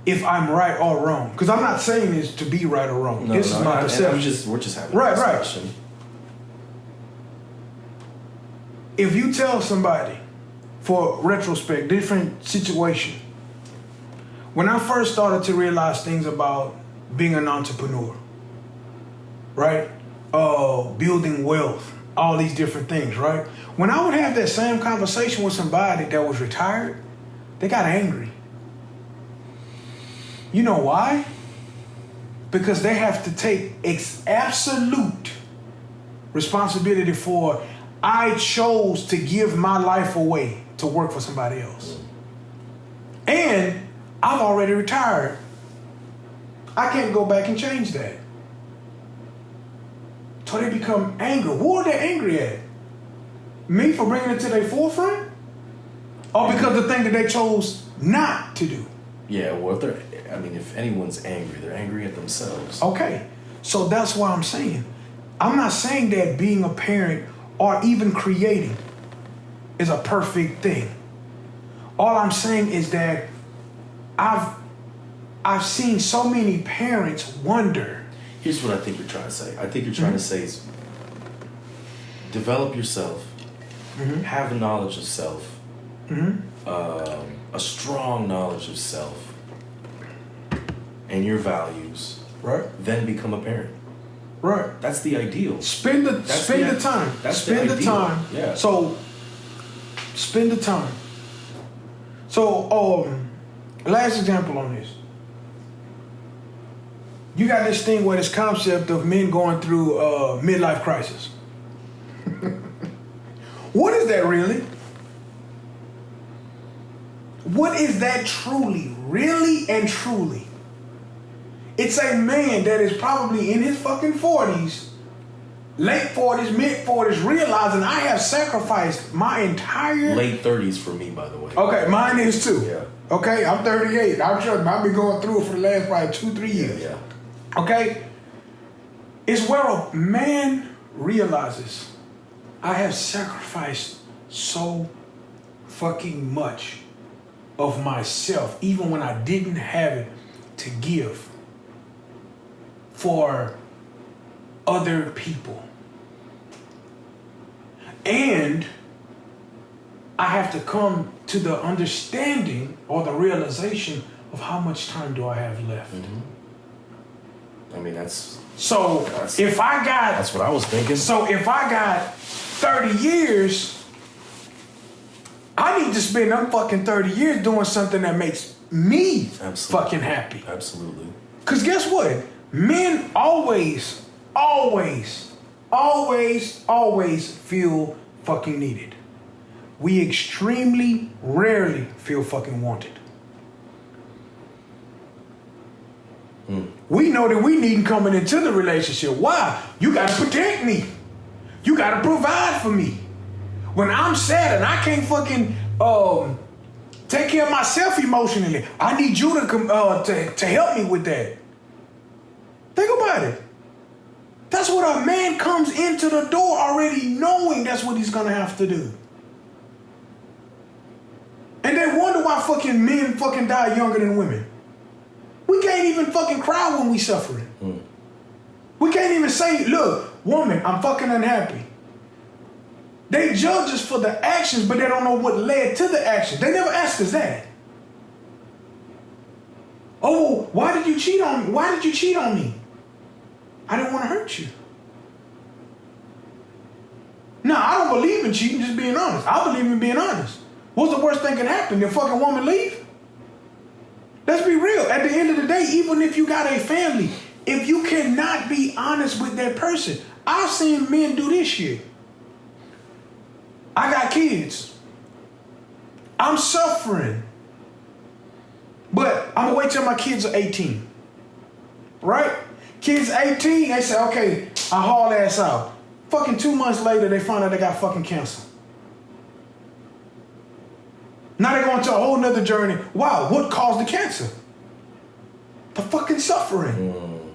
if I'm right or wrong. Because I'm not saying this to be right or wrong. No, this is my perception. We're just having a discussion. If you tell somebody for retrospect, different situation. When I first started to realize things about being an entrepreneur, right? Building wealth, all these different things, right? When I would have that same conversation with somebody that was retired, they got angry. You know why? Because they have to take absolute responsibility for, I chose to give my life away to work for somebody else. And I've already retired. I can't go back and change that. So they become angry. What are they angry at? Me for bringing it to their forefront? Or because of the thing that they chose not to do? Yeah, well, if anyone's angry, they're angry at themselves. Okay, so that's why I'm saying. I'm not saying that being a parent or even creating is a perfect thing. All I'm saying is that I've seen so many parents wonder. Here's what I think you're trying to say. I think you're trying to say is develop yourself, have a knowledge of self, a strong knowledge of self and your values, right? Then become a parent. Right. That's the ideal. Spend the time. Spend the time. Yeah. So spend the time. So last example on this. You got this thing where this concept of men going through midlife crisis. What is that really? What is that truly? Really and truly? It's a man that is probably in his fucking 40s, late 40s, mid 40s, realizing I have sacrificed my entire... Late 30s for me, by the way. Okay, mine is too. Yeah. Okay, I'm 38. I've been going through it for the last probably 2-3 years. Yeah. Okay? It's where a man realizes I have sacrificed so fucking much of myself, even when I didn't have it to give for other people. And I have to come to the understanding or the realization of how much time do I have left. I mean, that's if I got... That's what I was thinking. So if I got 30 years, I need to spend them fucking 30 years doing something that makes me fucking happy. Absolutely. Because guess what? Men always feel fucking needed. We extremely rarely feel fucking wanted. We know that we need coming into the relationship. Why? You got to protect me. You got to provide for me. When I'm sad and I can't fucking take care of myself emotionally, I need you to help me with that. Think about it. That's what a man comes into the door already knowing that's what he's going to have to do. And they wonder why fucking men fucking die younger than women. We can't even fucking cry when we suffering. We can't even say, look, woman, I'm fucking unhappy. They judge us for the actions, but they don't know what led to the actions. They never ask us that. Oh, why did you cheat on me? Why did you cheat on me? I didn't want to hurt you. No, I don't believe in cheating, just being honest. I believe in being honest. What's the worst thing can happen? Your fucking woman leave? Let's be real. At the end of the day, even if you got a family, if you cannot be honest with that person, I've seen men do this shit. I got kids. I'm suffering. But I'm going to wait till my kids are 18. Right? Kids 18, they say, okay, I haul ass out. Fucking 2 months later, they find out they got fucking cancer. Now they're going to a whole nother journey. Wow, what caused the cancer? The fucking suffering.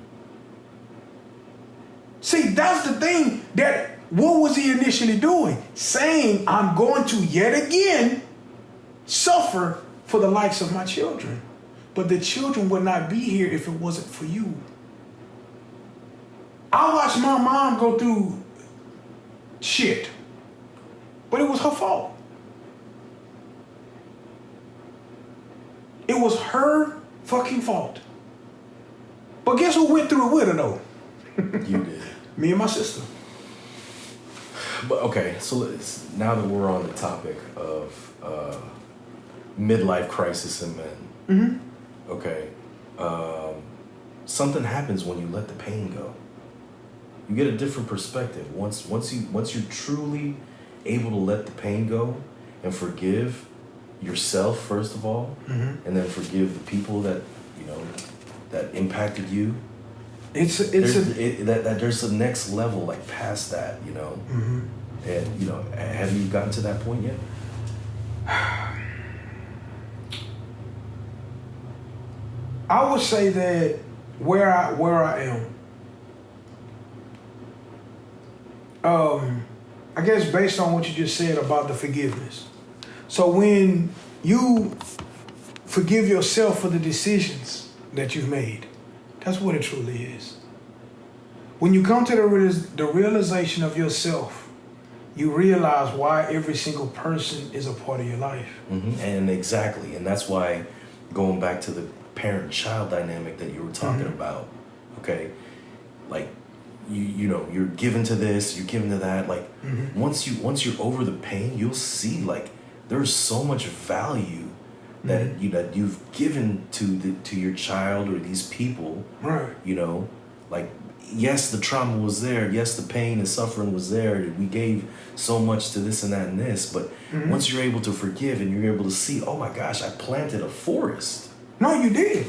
See, that's the thing that, what was he initially doing? Saying, I'm going to yet again suffer for the likes of my children. But the children would not be here if it wasn't for you. I watched my mom go through shit. But it was her fault. It was her fucking fault. But guess who went through it with her though? You did. Me and my sister. But okay, so now that we're on the topic of midlife crisis in men, Mm-hmm. okay, something happens when you let the pain go. You get a different perspective once you're truly able to let the pain go and forgive yourself first of all, Mm-hmm. and then forgive the people that that impacted you. There's a next level like past that, Mm-hmm. and have you gotten to that point yet? I would say that where I am, I guess based on what you just said about the forgiveness. So when you forgive yourself for the decisions that you've made, that's what it truly is. When you come to the realization of yourself, you realize why every single person is a part of your life. Mm-hmm. And exactly, and that's why going back to the parent-child dynamic that you were talking Mm-hmm. about, okay, like you're given to this, you're given to that. Like Mm-hmm. once you're over the pain, you'll see like there's so much value that Mm-hmm. that you've given to your child or these people. Right. Like yes, the trauma was there. Yes, the pain and suffering was there. We gave so much to this and that and this. But Mm-hmm. once you're able to forgive and you're able to see, oh my gosh, I planted a forest. No, you did.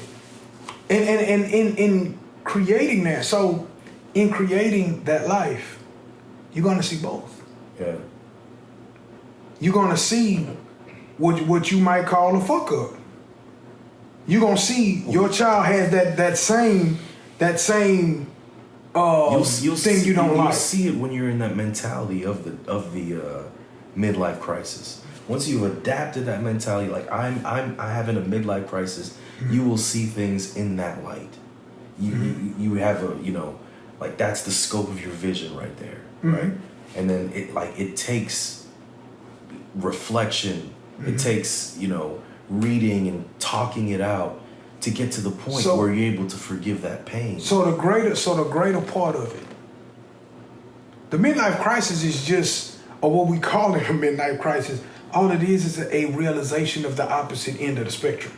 And in creating that, so in creating that life, you're gonna see both. Yeah. You're gonna see what you might call a fuck up. You're gonna see your child has that same You'll thing see, you don't you'll like. see it when you're in that mentality of the midlife crisis. Once you've adapted that mentality, like I'm having a midlife crisis, Mm-hmm. you will see things in that light. You have like that's the scope of your vision right there, Mm-hmm. right? And then it takes reflection. Mm-hmm. It takes reading and talking it out to get to the point So- where you're able to forgive that pain. So the greater part of it, the midlife crisis is just, or what we call it a midlife crisis. All it is a realization of the opposite end of the spectrum.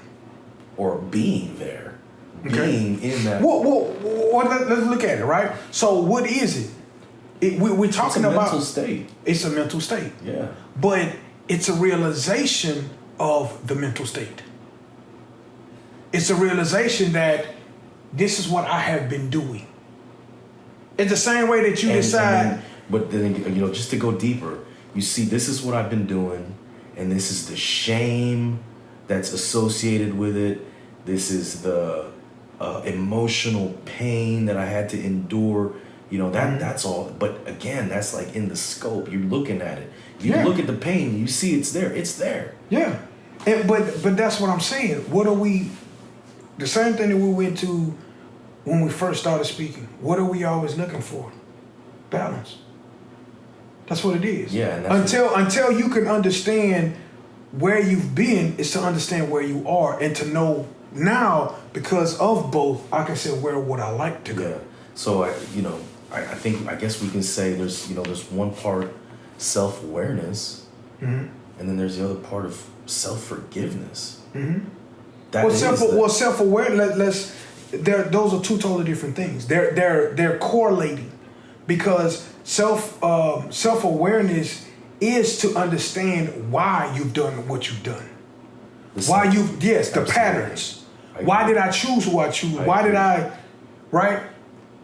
Or being there, Okay. being in that. Well, let's look at it, right? So what is it? We're talking It's a about mental state. It's a mental state, Yeah. but it's a realization of the mental state. It's a realization that this is what I have been doing. It's the same way that you decide. But then just to go deeper, you see, this is what I've been doing, and this is the shame that's associated with it. This is the emotional pain that I had to endure. That's all. But again, that's like in the scope. You're looking at it. If you look at the pain, you see it's there. It's there. Yeah, but that's what I'm saying. What are we? The same thing that we went to when we first started speaking. What are we always looking for? Balance. That's what it is. Yeah. And that's Until you can understand where you've been, is to understand where you are and to know now, because of both, I can say where would I like to go. Yeah. So I guess we can say there's one part self-awareness, Mm-hmm. and then there's the other part of self-forgiveness. Mm-hmm. That self-awareness. Those are two totally different things. They're correlating, because self-awareness is to understand why you've done what you've done. The Absolutely. patterns. Why did I choose who I choose? Why did I, right?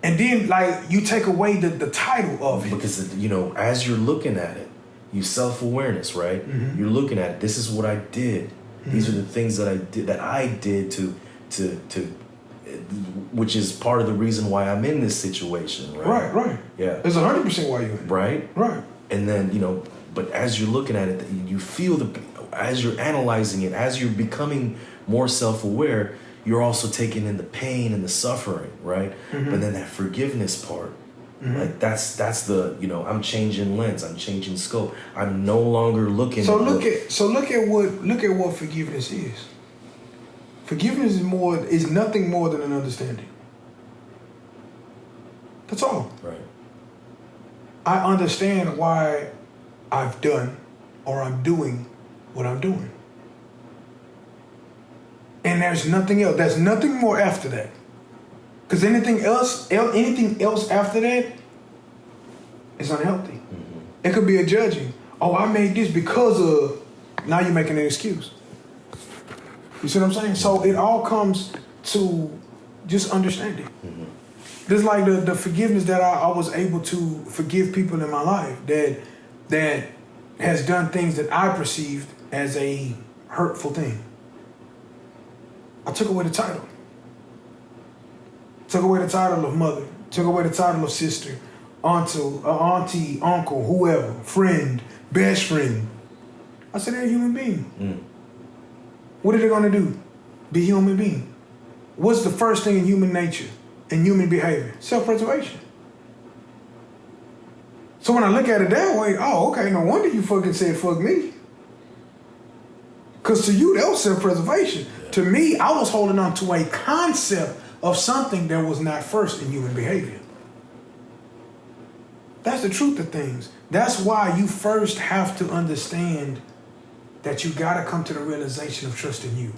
And then you take away the title of it. Because as you're looking at it, you self-awareness, right? Mm-hmm. You're looking at it. This is what I did. Mm-hmm. These are the things that I did to which is part of the reason why I'm in this situation, right? Right. Yeah. It's 100% why you're in. Right? Right. And then, but as you're looking at it, you feel as you're analyzing it, as you're becoming more self-aware, you're also taking in the pain and the suffering, right? Mm-hmm. But then that forgiveness part, like that's the, I'm changing lens, I'm changing scope. I'm no longer looking Look at what forgiveness is. Forgiveness is nothing more than an understanding. That's all. Right. I understand why I've done or I'm doing what I'm doing. And there's nothing else. There's nothing more after that. Because anything else after that is unhealthy. Mm-hmm. It could be a judging. Oh, I made this because of... Now you're making an excuse. You see what I'm saying? So it all comes to just understanding. Mm-hmm. Just like the forgiveness that I was able to forgive people in my life that has done things that I perceived as a hurtful thing. I took away the title. Took away the title of mother. Took away the title of sister, auntie, uncle, whoever, friend, best friend. I said they're a human being. Mm. What are they gonna do? Be a human being. What's the first thing in human nature and human behavior? Self-preservation. So when I look at it that way, oh, okay, no wonder you fucking said fuck me. Because to you, that was self-preservation. Yeah. To me, I was holding on to a concept of something that was not first in human behavior. That's the truth of things. That's why you first have to understand that you got to come to the realization of trusting you.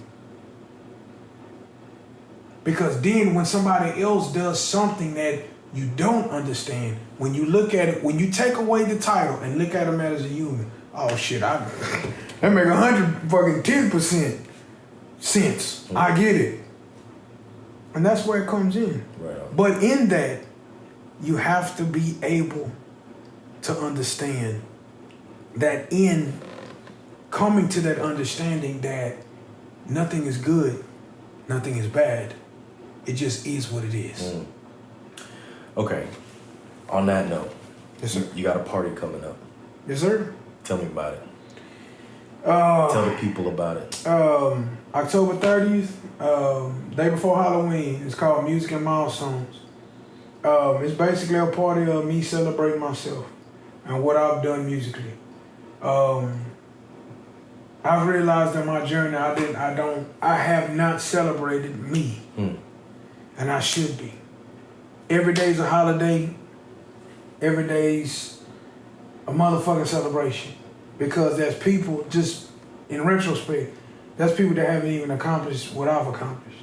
Because then when somebody else does something that you don't understand, when you look at it, when you take away the title and look at them as a human, oh shit, that make 110% sense. Mm-hmm. I get it. And that's where it comes in. Right. But in that, you have to be able to understand that in coming to that understanding that nothing is good, nothing is bad. It just is what it is. Mm. Okay. On that note, yes, sir. You got a party coming up. Yes, sir. Tell me about it. Tell the people about it. October 30th, day before Halloween. It's called Music and Milestones. It's basically a party of me celebrating myself and what I've done musically. I've realized in my journey I have not celebrated me. And I should be. Every day's a holiday. Every day's a motherfucking celebration. Because there's people, just in retrospect, there's people that haven't even accomplished what I've accomplished.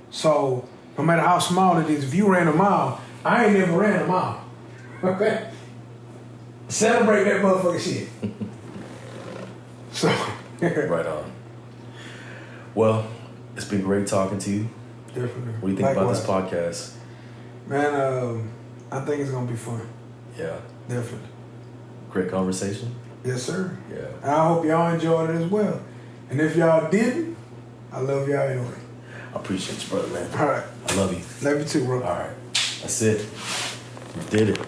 So, no matter how small it is, if you ran a mile, I ain't never ran a mile. Okay? Celebrate that motherfucking shit. So. Right on. Well, it's been great talking to you. Definitely. What do you think about this podcast? Man, I think it's going to be fun. Yeah. Definitely. Great conversation? Yes, sir. Yeah. And I hope y'all enjoyed it as well. And if y'all didn't, I love y'all anyway. I appreciate you, brother, man. All right. I love you. Love you too, bro. All right. That's it. You did it.